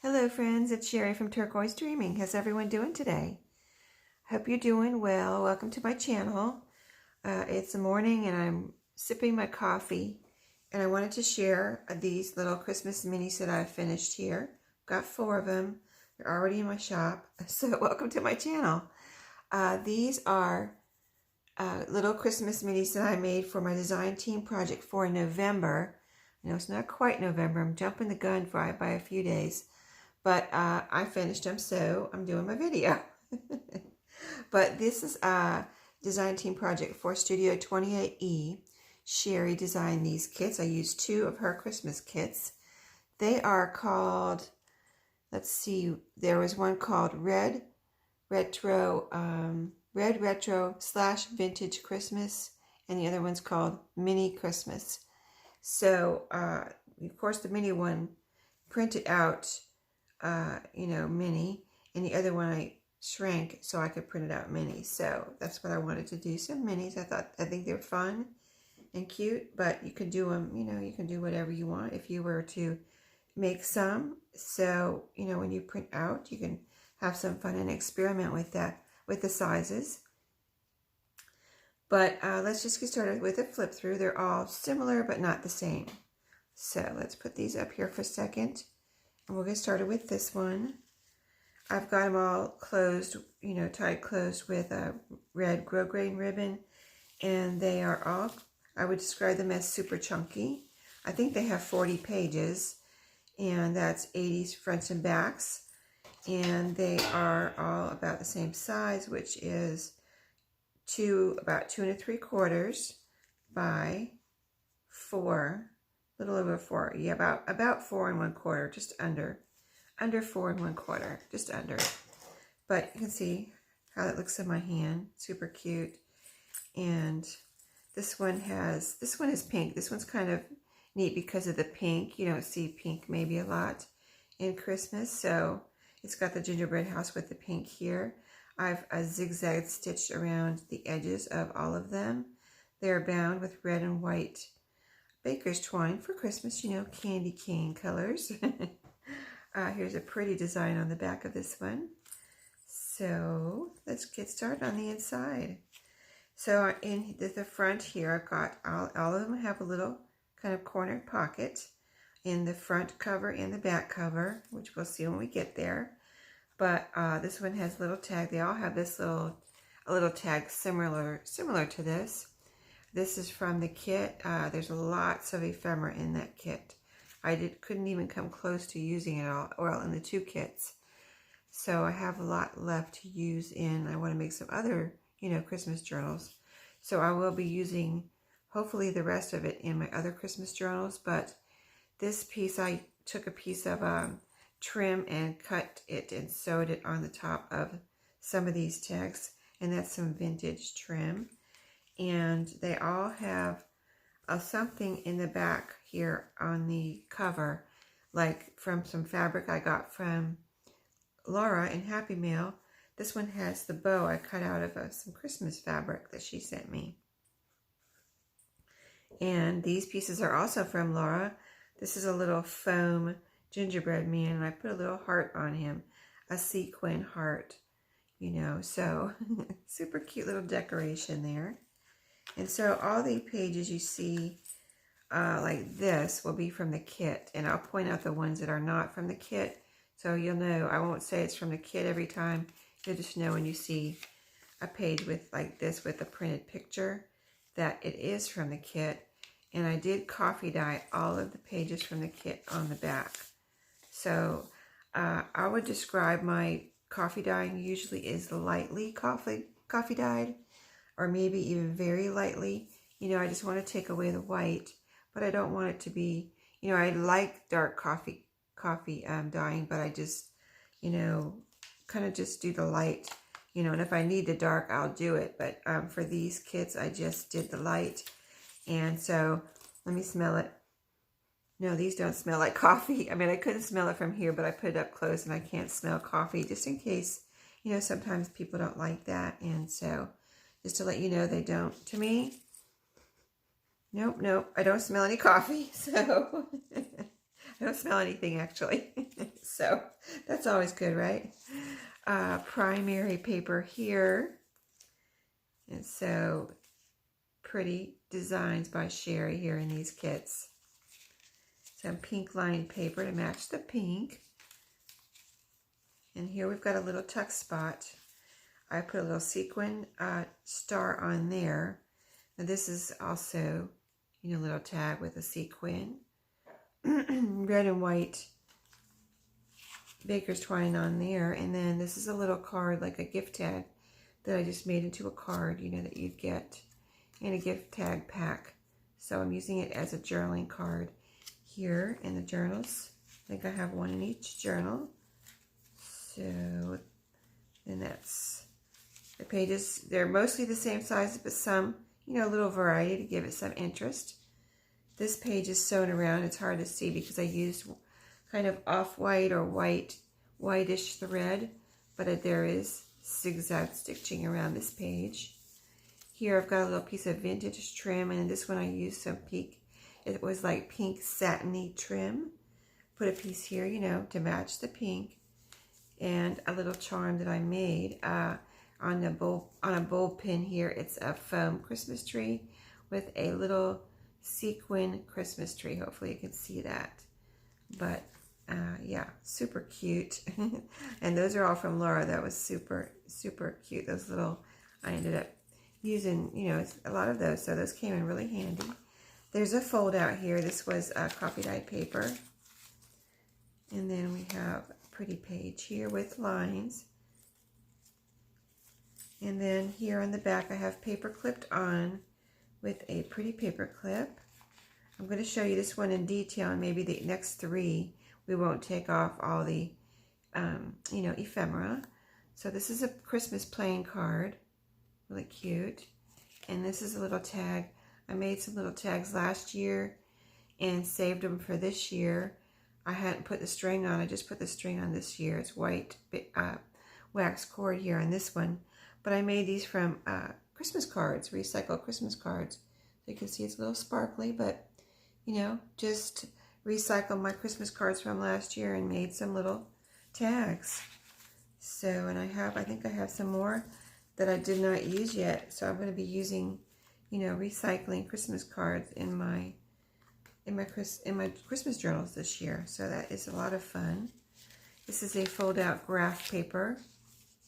Hello friends, it's Sherry from Turquoise Dreaming. How's everyone doing today? Hope you're doing well. Welcome to my channel. It's the morning and I'm sipping my coffee, and I wanted to share these little Christmas minis that I've finished here. Got 4 of them. They're already in my shop, so welcome to my channel. These are little Christmas minis that I made for my design team project for November. I know it's not quite November. I'm jumping the gun by a few days. But I finished them, so I'm doing my video. But this is a design team project for Studio 28E. Sherry designed these kits. I used 2 of her Christmas kits. They are called, let's see, there was one called Red Retro / Vintage Christmas, and the other one's called Mini Christmas. So, of course, the mini one printed out mini, and the other one I shrank so I could print it out mini. So that's what I wanted to do, some minis. I think they're fun and cute, but you can do them, you can do whatever you want if you were to make some. So, when you print out, you can have some fun and experiment with that, with the sizes. But let's just get started with a flip through. They're all similar, but not the same. So let's put these up here for a second. And we'll get started with this one. I've got them all closed, tied closed with a red grosgrain ribbon. And they are all, I would describe them as super chunky. I think they have 40 pages. And that's 80 fronts and backs. And they are all about the same size, which is about 2 3/4 by 4. A little over 4, yeah, about 4 1/4, just under 4 1/4, just under. But you can see how it looks in my hand, super cute. And this one is pink. This one's kind of neat because of the pink. You don't see pink maybe a lot in Christmas, so it's got the gingerbread house with the pink here. I've zigzag stitched around the edges of all of them. They're bound with red and white baker's twine for Christmas, candy cane colors. Here's a pretty design on the back of this one. So let's get started on the inside. So in the front here, I've got all of them have a little kind of cornered pocket in the front cover and the back cover, which we'll see when we get there. But this one has a little tag. They all have this a little tag similar to this. This is from the kit. There's lots of ephemera in that kit. I couldn't even come close to using it all, well, in the 2 kits. So I have a lot left to use in. I want to make some other, Christmas journals. So I will be using, hopefully, the rest of it in my other Christmas journals. But this piece, I took a piece of trim and cut it and sewed it on the top of some of these tags. And that's some vintage trim. And they all have something in the back here on the cover, like from some fabric I got from Laura in Happy Mail. This one has the bow I cut out of some Christmas fabric that she sent me. And these pieces are also from Laura. This is a little foam gingerbread man, and I put a little heart on him, a sequin heart, so super cute little decoration there. And so all the pages you see like this will be from the kit. And I'll point out the ones that are not from the kit. So you'll know, I won't say it's from the kit every time. You'll just know when you see a page with like this with a printed picture that it is from the kit. And I did coffee dye all of the pages from the kit on the back. So I would describe my coffee dyeing usually is lightly coffee dyed, or maybe even very lightly. I just want to take away the white, but I don't want it to be, I like dark coffee dyeing, but I just, kind of just do the light, and if I need the dark, I'll do it. But for these kits, I just did the light. And so let me smell it. No, these don't smell like coffee. I mean, I couldn't smell it from here, but I put it up close and I can't smell coffee, just in case, sometimes people don't like that. And so just to let you know, they don't. To me, nope, I don't smell any coffee. So I don't smell anything, actually. So that's always good, right? Primary paper here. And so pretty designs by Sheree here in these kits. Some pink lined paper to match the pink. And here we've got a little tuck spot. I put a little sequin star on there. Now this is also, you know, a little tag with a sequin. Red and white baker's twine on there. And then this is a little card, like a gift tag that I just made into a card, you know, that you'd get in a gift tag pack. So I'm using it as a journaling card here in the journals. I think I have one in each journal. So, and that's the pages. They're mostly the same size, but some, you know, a little variety to give it some interest. This page is sewn around. It's hard to see because I used kind of off-white or whitish thread, but there is zigzag stitching around this page. Here I've got a little piece of vintage trim, and in this one I used some pink, it was like pink satiny trim. Put a piece here, you know, to match the pink, and a little charm that I made on a bowl pin here. It's a foam Christmas tree with a little sequin Christmas tree. Hopefully you can see that. But yeah, super cute. And those are all from Laura. That was super, super cute. Those little, I ended up using, you know, a lot of those. So those came in really handy. There's a fold out here. This was coffee dyed paper. And then we have a pretty page here with lines. And then here on the back I have paper clipped on with a pretty paper clip. I'm going to show you this one in detail, and maybe the next three we won't take off all the you know, ephemera. So this is a Christmas playing card, really cute. And this is a little tag. I made some little tags last year and saved them for this year. I hadn't put the string on. I just put the string on this year. It's white wax cord here on this one. But I made these from Christmas cards, recycled Christmas cards. So you can see it's a little sparkly, but, you know, just recycled my Christmas cards from last year and made some little tags. So, and I think I have some more that I did not use yet. So I'm going to be using, you know, recycling Christmas cards in my Christmas journals this year. So that is a lot of fun. This is a fold out graph paper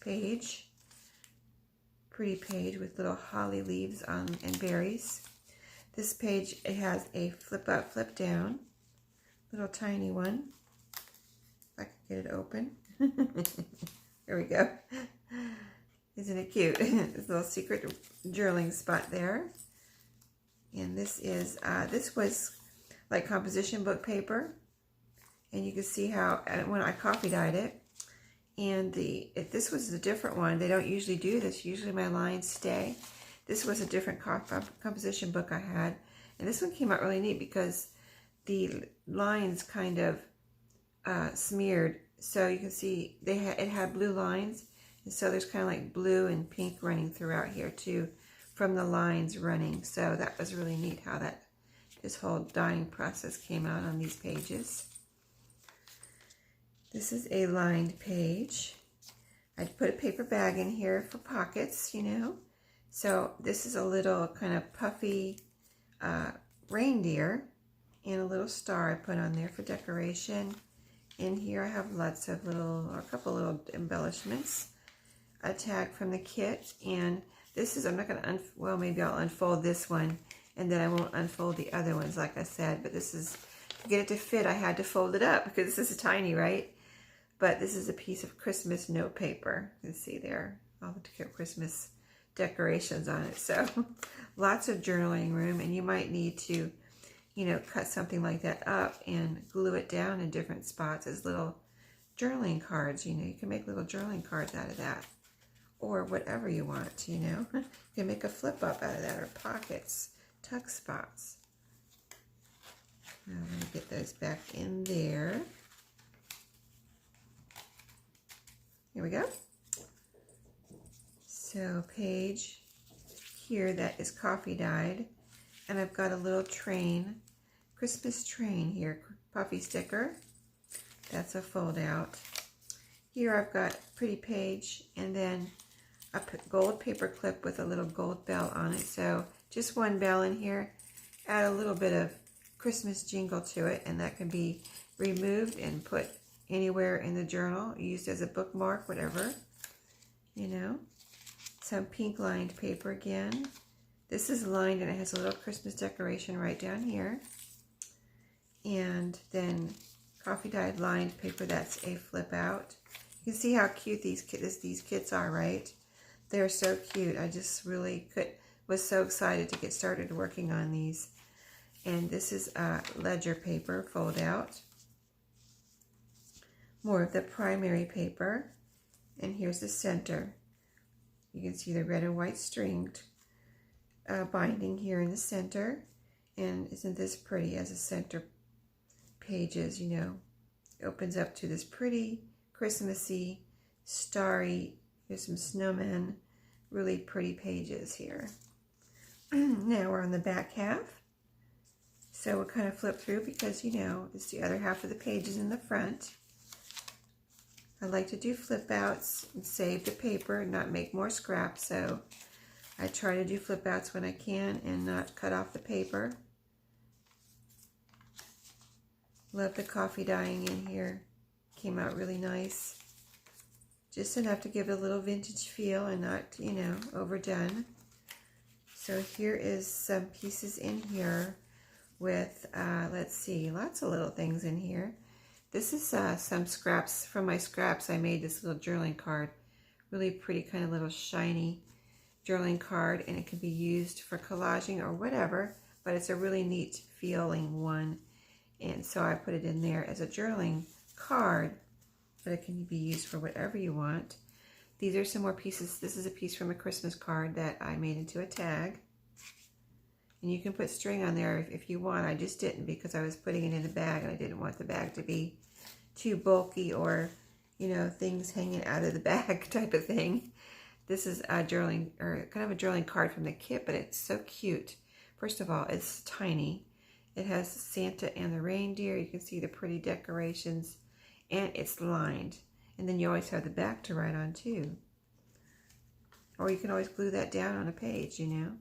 page. Pretty page with little holly leaves on and berries. This page, it has a flip up, flip down, little tiny one. If I can get it open. There we go. Isn't it cute? This little secret journaling spot there. And this is this was like composition book paper, and you can see how when I coffee dyed it. And this was a different one. They don't usually do this. Usually my lines stay. This was a different composition book I had. And this one came out really neat because the lines kind of smeared. So you can see it had blue lines. And so there's kind of like blue and pink running throughout here too from the lines running. So that was really neat how this whole dyeing process came out on these pages. This is a lined page. I put a paper bag in here for pockets, you know. So this is a little kind of puffy reindeer and a little star I put on there for decoration. In here I have lots of a couple little embellishments. A tag from the kit, and this is, I'm not going to, well, maybe I'll unfold this one and then I won't unfold the other ones like I said, but this is, to get it to fit I had to fold it up because this is tiny, right? But this is a piece of Christmas note paper. You can see there all the Christmas decorations on it. So lots of journaling room, and you might need to, you know, cut something like that up and glue it down in different spots as little journaling cards. You know, you can make little journaling cards out of that, or whatever you want, you know. You can make a flip up out of that, or pockets, tuck spots. Now I'm going to get those back in there. Here we go. So page here that is coffee dyed, and I've got a little train, Christmas train here, puffy sticker. That's a fold out. Here I've got a pretty page and then a gold paper clip with a little gold bell on it. So just one bell in here. Add a little bit of Christmas jingle to it, and that can be removed and put anywhere in the journal, used as a bookmark, whatever, you know. Some pink lined paper again. This is lined and it has a little Christmas decoration right down here. And then coffee dyed lined paper, that's a flip out. You can see how cute these kits are, right? They're so cute. I just really was so excited to get started working on these. And this is ledger paper, fold out. More of the primary paper. And here's the center. You can see the red and white stringed binding here in the center. And isn't this pretty as a center pages, you know. It opens up to this pretty Christmassy, starry, here's some snowmen, really pretty pages here. Now we're on the back half. So we'll kind of flip through because, you know, it's the other half of the pages in the front. I like to do flip outs and save the paper and not make more scraps. So I try to do flip outs when I can and not cut off the paper. Love the coffee dyeing in here. Came out really nice. Just enough to give it a little vintage feel and not, you know, overdone. So here is some pieces in here with, let's see, lots of little things in here. This is some scraps. From my scraps, I made this little journaling card. Really pretty, kind of little shiny journaling card, and it can be used for collaging or whatever, but it's a really neat feeling one. And so I put it in there as a journaling card, but it can be used for whatever you want. These are some more pieces. This is a piece from a Christmas card that I made into a tag. And you can put string on there if you want. I just didn't because I was putting it in a bag and I didn't want the bag to be too bulky or, you know, things hanging out of the bag type of thing. This is a journaling, or kind of a journaling card from the kit, but it's so cute. First of all, it's tiny. It has Santa and the reindeer. You can see the pretty decorations, and it's lined. And then you always have the back to write on too. Or you can always glue that down on a page, you know.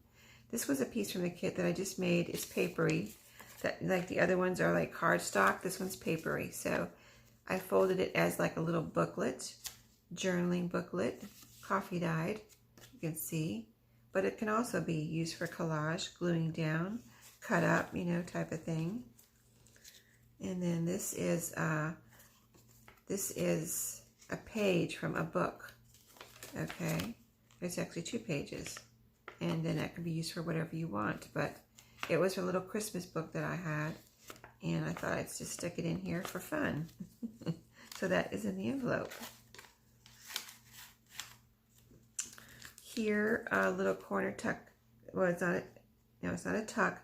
This was a piece from the kit that I just made. It's papery. That, like the other ones are like cardstock. This one's papery. So I folded it as like a little booklet, journaling booklet, coffee dyed, you can see. But it can also be used for collage, gluing down, cut up, you know, type of thing. And then this is a page from a book. Okay, there's actually 2 pages, and then that can be used for whatever you want. But it was a little Christmas book that I had, and I thought I'd just stick it in here for fun. So that is in the envelope. Here, a little corner tuck. Well, it's not. No, it's not a tuck,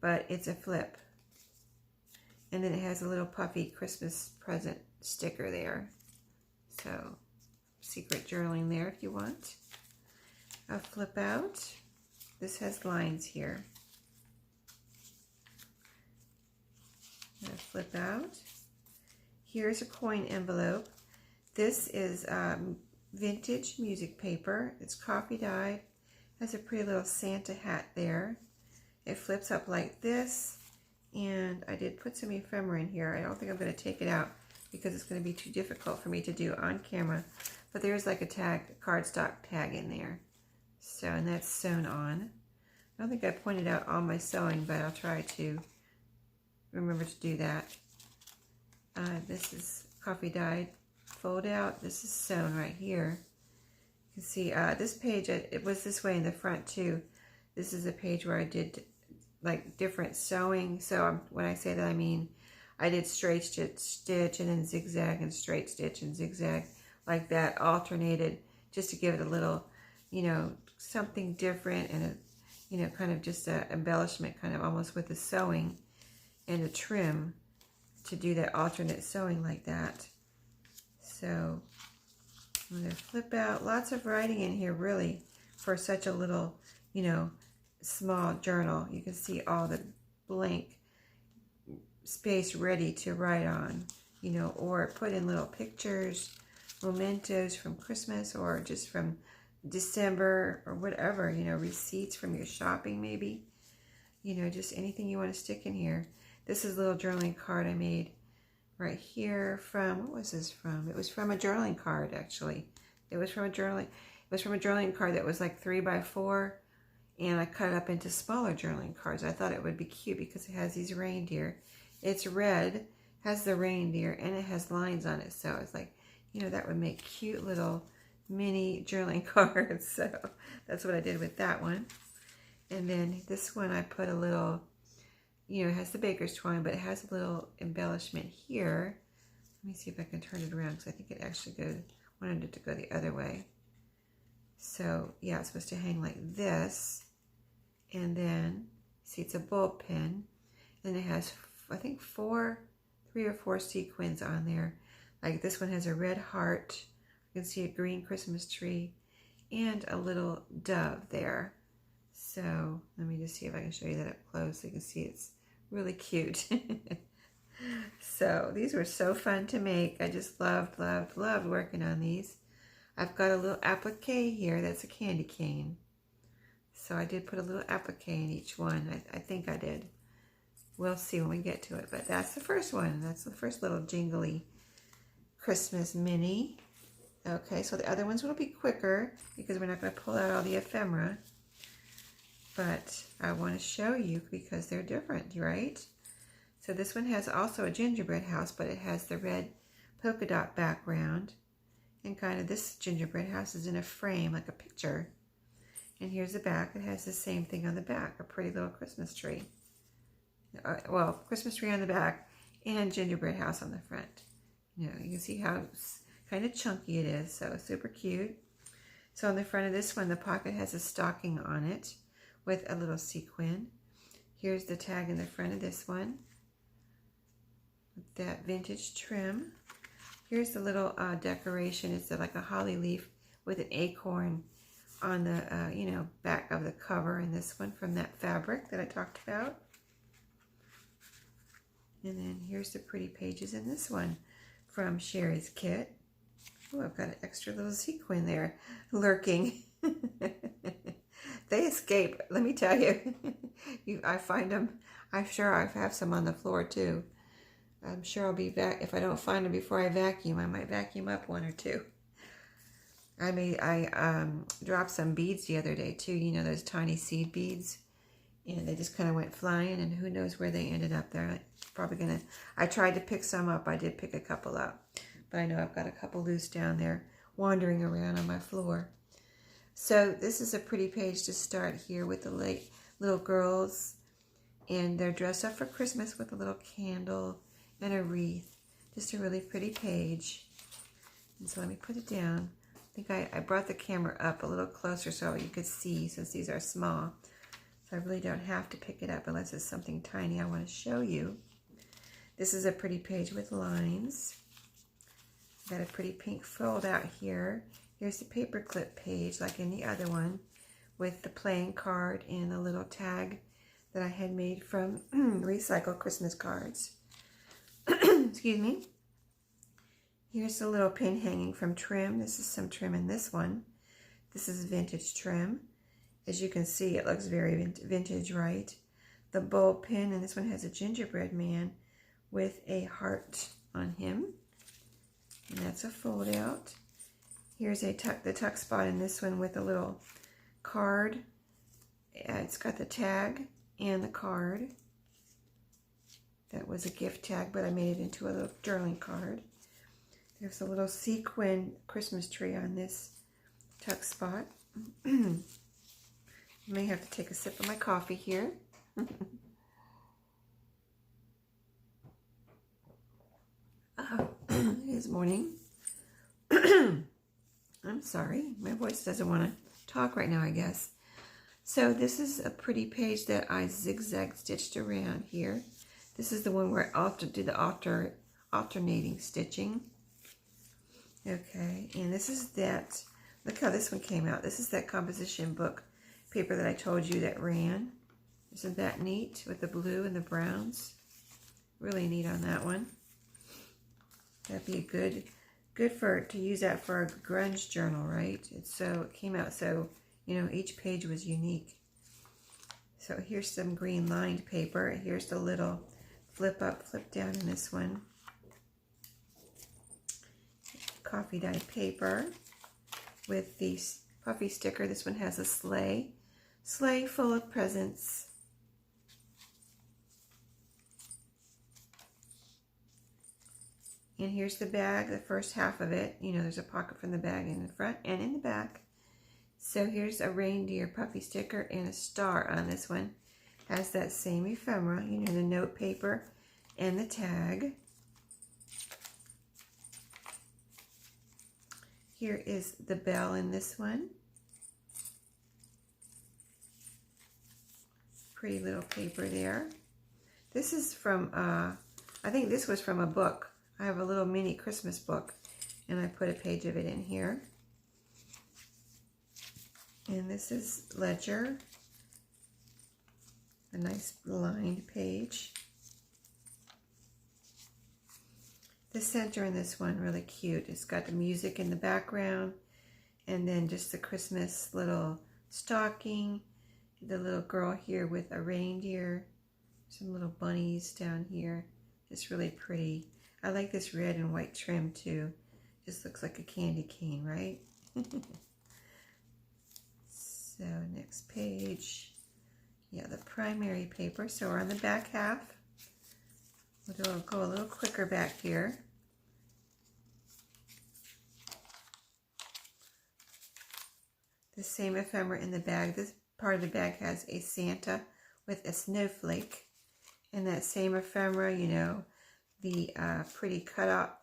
but it's a flip. And then it has a little puffy Christmas present sticker there. So, secret journaling there if you want. A flip out. This has lines here. A flip out. Here's a coin envelope. This is vintage music paper. It's coffee dyed. Has a pretty little Santa hat there. It flips up like this. And I did put some ephemera in here. I don't think I'm going to take it out because it's going to be too difficult for me to do on camera. But there's like a tag, a cardstock tag in there. So, and that's sewn on. I don't think I pointed out all my sewing, but I'll try to remember to do that. This is coffee dyed fold out. This is sewn right here. You can see this page, it was this way in the front too. This is a page where I did like different sewing. So when I say that, I mean I did straight stitch and then zigzag and straight stitch and zigzag like that, alternated, just to give it a little, you know, something different, and a, you know, kind of just a embellishment, kind of almost with the sewing and a trim to do that alternate sewing like that. So I'm going to flip out. Lots of writing in here, really, for such a little, you know, small journal. You can see all the blank space ready to write on. you know, or put in little pictures, mementos from Christmas or just from December or whatever, you know, receipts from your shopping maybe, you know, just anything you want to stick in here. This is a little journaling card I made right here from, what was this from? It was from a journaling card, actually. It was from a journaling card that was like 3x4, and I cut it up into smaller journaling cards. I thought it would be cute because it has these reindeer. It's red, has the reindeer, and it has lines on it. So it's like, you know, that would make cute little mini journaling cards. So that's what I did with that one. And then this one I put a little, you know, it has the baker's twine, but it has a little embellishment here. Let me see if I can turn it around because I think it actually wanted it to go the other way. So yeah, it's supposed to hang like this. And then, see, it's a bullpen. And it has, I think, 3 or 4 sequins on there. Like this one has a red heart. You can see a green Christmas tree and a little dove there. So let me just see if I can show you that up close so you can see it's really cute. So these were so fun to make. I just loved working on these. I've got a little applique here that's a candy cane. So I did put a little applique in each one. I think I did. We'll see when we get to it. But that's the first one. That's the first little jingly Christmas mini. Okay, so the other ones will be quicker because we're not going to pull out all the ephemera. But I want to show you because they're different, right? So this one has also a gingerbread house, but it has the red polka dot background. And kind of this gingerbread house is in a frame, like a picture. And here's the back. It has the same thing on the back, a pretty little Christmas tree. Well, Christmas tree on the back and gingerbread house on the front. You know, you can see how kind of chunky it is, so super cute. So on the front of this one, the pocket has a stocking on it with a little sequin. Here's the tag in the front of this one with that vintage trim. Here's the little decoration. It's like a holly leaf with an acorn on the, you know, back of the cover in this one from that fabric that I talked about. And then here's the pretty pages in this one from Sherry's kit. Oh, I've got an extra little sequin there lurking. They escape, let me tell you. I find them. I'm sure I have some on the floor too. I'm sure I'll be back. If I don't find them before I vacuum, I might vacuum up 1 or 2. I dropped some beads the other day too. You know, those tiny seed beads. And they just kind of went flying, and who knows where they ended up. They're probably going to... I tried to pick some up. I did pick a couple up. But I know I've got a couple loose down there wandering around on my floor. So this is a pretty page to start here with the little girls. And they're dressed up for Christmas with a little candle and a wreath. Just a really pretty page. And so let me put it down. I think I brought the camera up a little closer so you could see, since these are small. So I really don't have to pick it up unless it's something tiny I want to show you. This is a pretty page with lines. Got a pretty pink fold out here. Here's the paperclip page like in the other one with the playing card and a little tag that I had made from recycled Christmas cards. Excuse me. Here's the little pin hanging from trim. This is some trim in this one. This is vintage trim. As you can see, it looks very vintage, right? The bowl pin, and this one has a gingerbread man with a heart on him. And that's a fold out. Here's the tuck spot in this one with a little card. It's got the tag and the card. That was a gift tag, but I made it into a little journaling card. There's a little sequin Christmas tree on this tuck spot. I may have to take a sip of my coffee here. It is morning. I'm sorry, my voice doesn't want to talk right now, I guess. So this is a pretty page that I zigzag stitched around here. This is the one where I did the alternating stitching. Okay, and this is that, look how this one came out. This is that composition book paper that I told you that ran. Isn't that neat with the blue and the browns? Really neat on that one. That'd be good to use that for a grunge journal, right? It came out so, each page was unique. So here's some green lined paper. Here's the little flip up, flip down in this one. Coffee dyed paper with the puffy sticker. This one has a sleigh full of presents. And here's the bag, the first half of it. There's a pocket from the bag in the front and in the back. So here's a reindeer puffy sticker and a star on this one. Has that same ephemera, the note paper and the tag. Here is the bell in this one. Pretty little paper there. This is from, I think this was from a book. I have a little mini Christmas book, and I put a page of it in here. And this is Ledger, a nice lined page. The center in this one, really cute. It's got the music in the background, and then just the Christmas little stocking. The little girl here with a reindeer. Some little bunnies down here. It's really pretty. I like this red and white trim too. Just looks like a candy cane, right? So next page. Yeah, the primary paper. So we're on the back half. We'll go a little quicker back here. The same ephemera in the bag. This part of the bag has a Santa with a snowflake. And that same ephemera, the pretty cut out,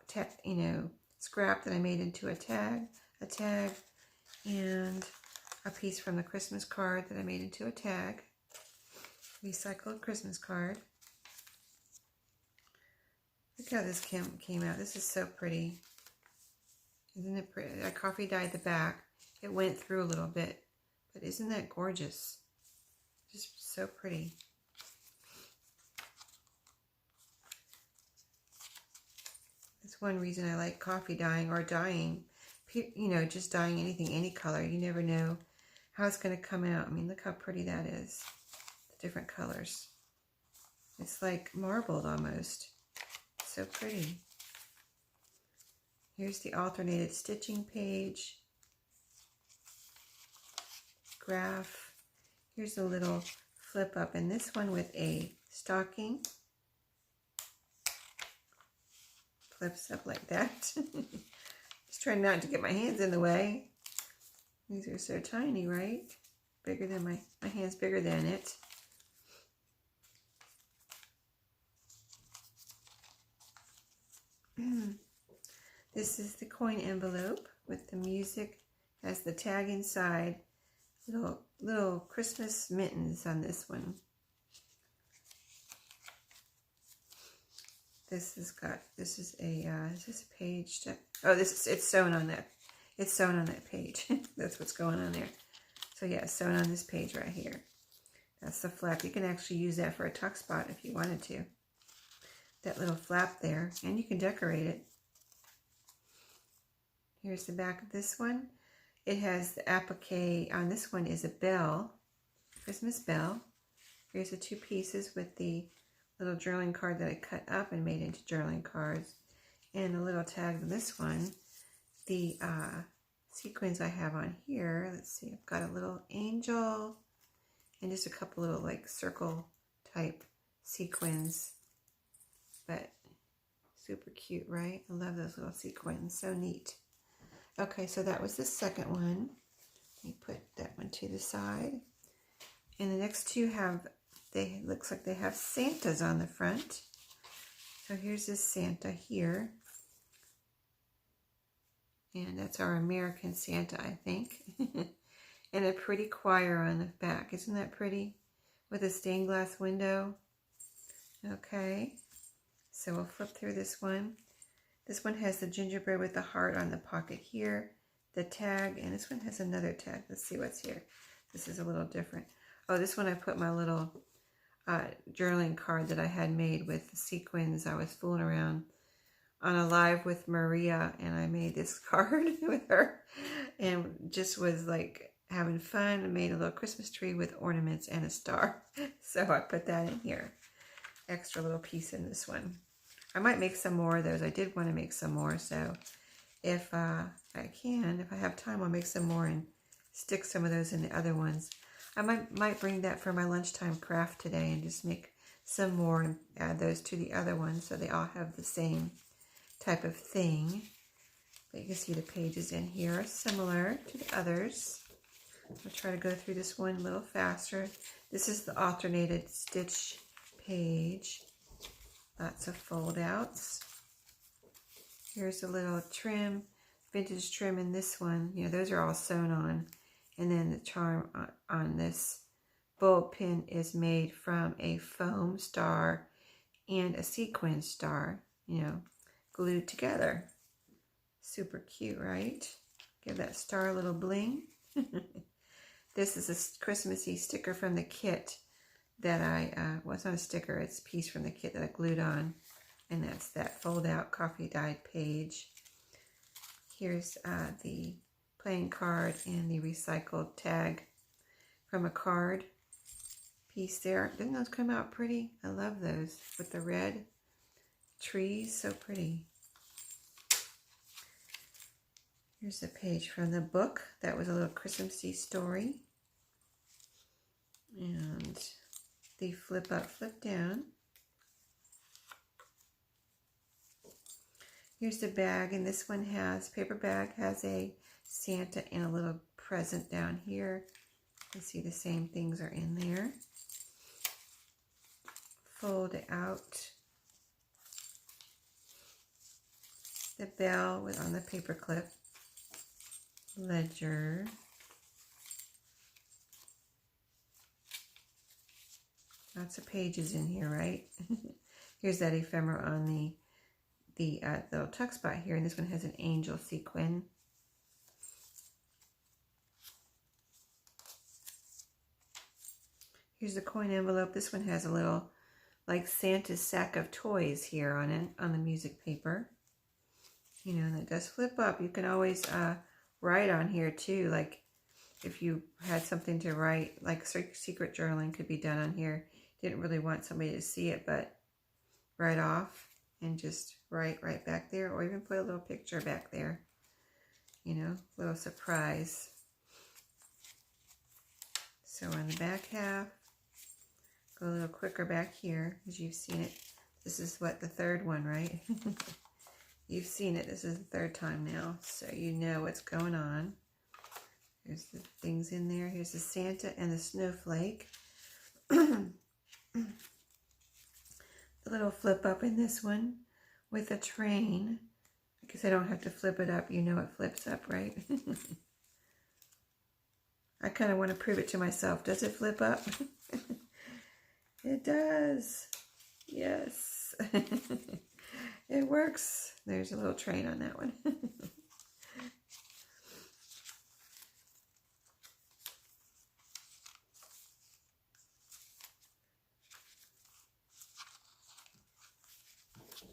scrap that I made into a tag, and a piece from the Christmas card that I made into a tag. Recycled Christmas card. Look how this came out. This is so pretty. Isn't it pretty? I coffee dyed the back. It went through a little bit, but isn't that gorgeous? Just so pretty. That's one reason I like coffee dyeing or dyeing, just dyeing anything, any color. You never know how it's going to come out. I mean, look how pretty that is. The different colors. It's like marbled almost. So pretty. Here's the alternated stitching page. Graph. Here's a little flip up, and this one with a stocking. Flips up like that. Just trying not to get my hands in the way. These are so tiny, right? Bigger than my hand's bigger than it. This is the coin envelope with the music. Has the tag inside. Little Christmas mittens on this one. This is a page. It's sewn on that. It's sewn on that page. That's what's going on there. So yeah, sewn on this page right here. That's the flap. You can actually use that for a tuck spot if you wanted to. That little flap there, and you can decorate it. Here's the back of this one. It has the applique. On this one is a bell, Christmas bell. Here's the two pieces with the little journaling card that I cut up and made into journaling cards. And the little tag on this one. The sequins I have on here. Let's see, I've got a little angel and just a couple little like circle type sequins. But super cute, right? I love those little sequins. So neat. Okay, so that was the second one. Let me put that one to the side. And the next two looks like they have Santas on the front. So here's this Santa here. And that's our American Santa, I think. And a pretty choir on the back. Isn't that pretty? With a stained glass window. Okay. So we'll flip through this one. This one has the gingerbread with the heart on the pocket here. The tag. And this one has another tag. Let's see what's here. This is a little different. Oh, this one I put my little journaling card that I had made with the sequins. I was fooling around on a live with Maria, and I made this card with her and just was like having fun. I made a little Christmas tree with ornaments and a star. So I put that in here. Extra little piece in this one. I might make some more of those. I did want to make some more, so if I can, if I have time, I'll make some more and stick some of those in the other ones. I might bring that for my lunchtime craft today and just make some more and add those to the other ones so they all have the same type of thing. But you can see the pages in here are similar to the others. I'll try to go through this one a little faster. This is the alternated stitch page. Lots of fold outs. Here's a little trim, vintage trim in this one. You know, those are all sewn on. And then the charm on this bulb pin is made from a foam star and a sequin star, you know, glued together. Super cute, right? Give that star a little bling. This is a Christmassy sticker from the kit that well, it's not a sticker, it's a piece from the kit that I glued on. And that's that fold out coffee dyed page. Here's the playing card and the recycled tag from a card piece there. Didn't those come out pretty? I love those with the red trees, so pretty. Here's a page from the book. That was a little Christmassy story. And the flip up, flip down. Here's the bag, and this one has, paper bag has a Santa and a little present down here. You can see the same things are in there. Fold out. The bell with on the paper clip. Ledger. Lots of pages in here, right? Here's that ephemera on the little tuck spot here, and this one has an angel sequin. Here's the coin envelope. This one has a little, like Santa's sack of toys here on it, on the music paper. You know, and it does flip up. You can always write on here too, like if you had something to write, like secret journaling could be done on here. Didn't really want somebody to see it, but write off and just write right back there, or even put a little picture back there. You know, little surprise. So on the back half, go a little quicker back here, as you've seen it. This is what, the third one, right? You've seen it. This is the third time now, so you know what's going on. Here's the things in there. Here's the Santa and the snowflake. The little flip up in this one with a train. Because I don't have to flip it up. You know it flips up, right? I kind of want to prove it to myself. Does it flip up? It does. Yes. It works. There's a little train on that one.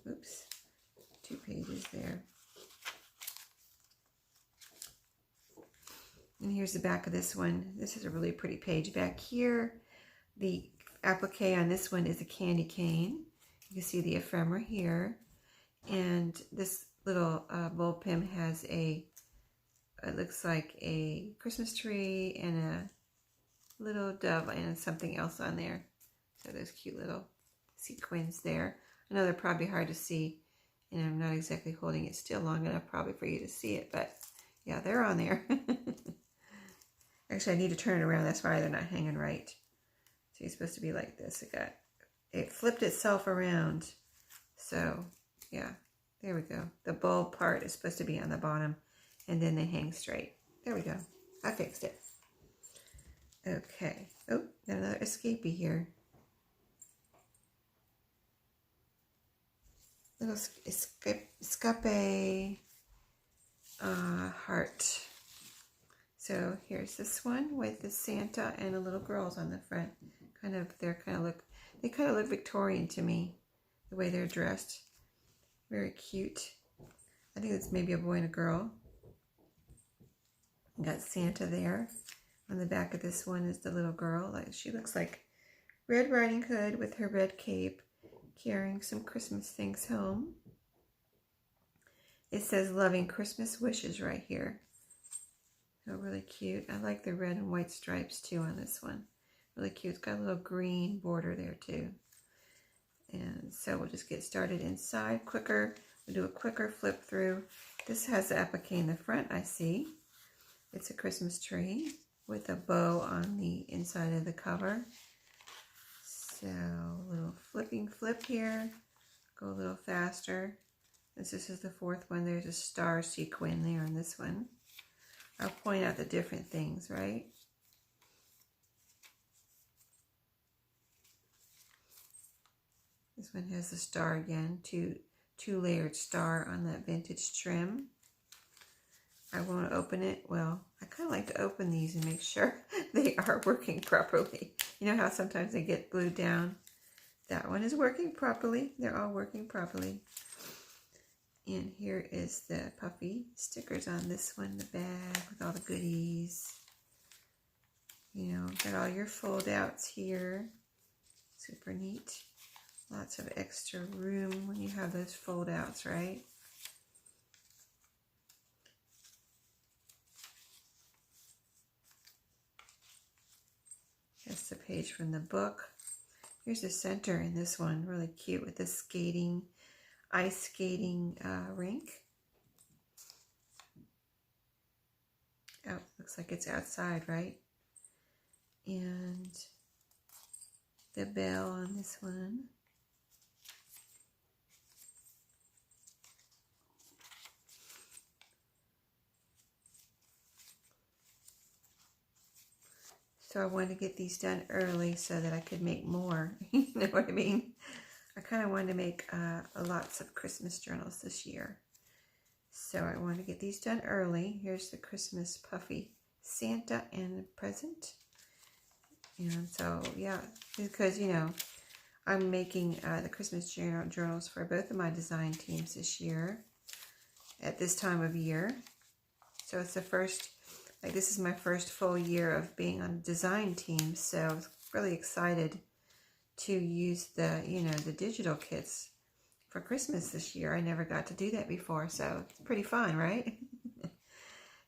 Oops. 2 pages there. And here's the back of this one. This is a really pretty page back here. The applique on this one is a candy cane. You can see the ephemera here. And this little bulb pin has it looks like a Christmas tree and a little dove and something else on there. So those cute little sequins there. I know they're probably hard to see, and I'm not exactly holding it still long enough probably for you to see it, but yeah, they're on there. Actually, I need to turn it around. That's why they're not hanging right. So you're supposed to be like this. It flipped itself around. So yeah, there we go. The bulb part is supposed to be on the bottom, and then they hang straight. There we go. I fixed it. Okay. Oh, got another escapee here. Little escape heart. So here's this one with the Santa and the little girls on the front. They kind of look Victorian to me, the way they're dressed. Very cute. I think it's maybe a boy and a girl. Got Santa there. On the back of this one is the little girl. Like, she looks like Red Riding Hood with her red cape, carrying some Christmas things home. It says loving Christmas wishes right here. So really cute. I like the red and white stripes too on this one. Really cute. It's got a little green border there too. And so we'll just get started inside quicker. We'll do a quicker flip through. This has the applique in the front, I see. It's a Christmas tree with a bow on the inside of the cover. So a little flipping flip here. Go a little faster. This is the fourth one. There's a star sequin there on this one. I'll point out the different things, right? This one has the star again, two layered star on that vintage trim. I won't open it. Well, I kind of like to open these and make sure they are working properly. You know how sometimes they get glued down? That one is working properly. They're all working properly. And here is the puffy stickers on this one, the bag with all the goodies. You know, got all your fold outs here. Super neat. Lots of extra room when you have those fold outs, right? That's the page from the book. Here's the center in this one, really cute with the skating, ice skating rink. Oh, looks like it's outside, right? And the bell on this one. So I wanted to get these done early so that I could make more. You know what I mean? I kind of wanted to make lots of Christmas journals this year. So I wanted to get these done early. Here's the Christmas puffy Santa and present. And so, yeah, because, you know, I'm making the Christmas journals for both of my design teams this year at this time of year. So it's the first, like, this is my first full year of being on a design team. So I was really excited to use the, you know, the digital kits for Christmas this year. I never got to do that before, so it's pretty fun, right?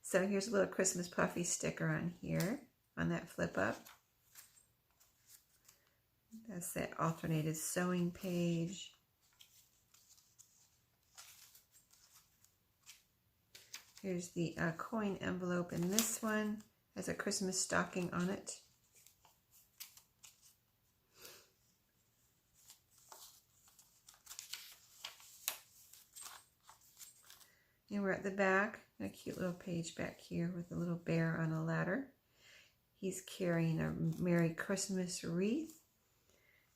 So here's a little Christmas puffy sticker on here, on that flip up. That's that alternated sewing page. Here's the coin envelope in this one. Has a Christmas stocking on it. And we're at the back, a cute little page back here with a little bear on a ladder. He's carrying a Merry Christmas wreath.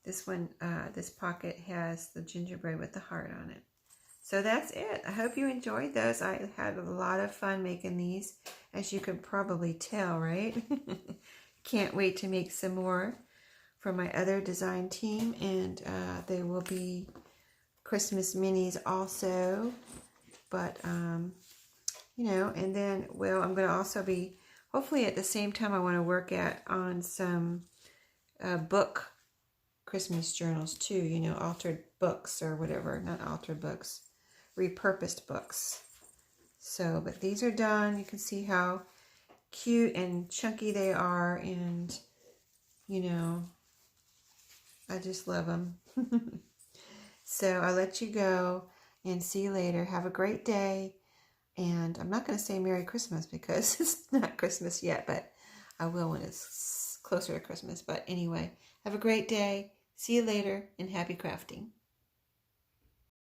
This one, this pocket has the gingerbread with the heart on it. So that's it. I hope you enjoyed those. I had a lot of fun making these, as you can probably tell, right? Can't wait to make some more for my other design team, and they will be Christmas minis also. But, you know, and then, well, I'm going to also be, hopefully at the same time, I want to work on some book Christmas journals too, you know, altered books or whatever, not altered books, repurposed books. So, but these are done. You can see how cute and chunky they are, and, you know, I just love them. So I'll let you go and see you later. Have a great day. And I'm not going to say Merry Christmas because it's not Christmas yet, but I will when it's closer to Christmas. But anyway, have a great day. See you later, and happy crafting.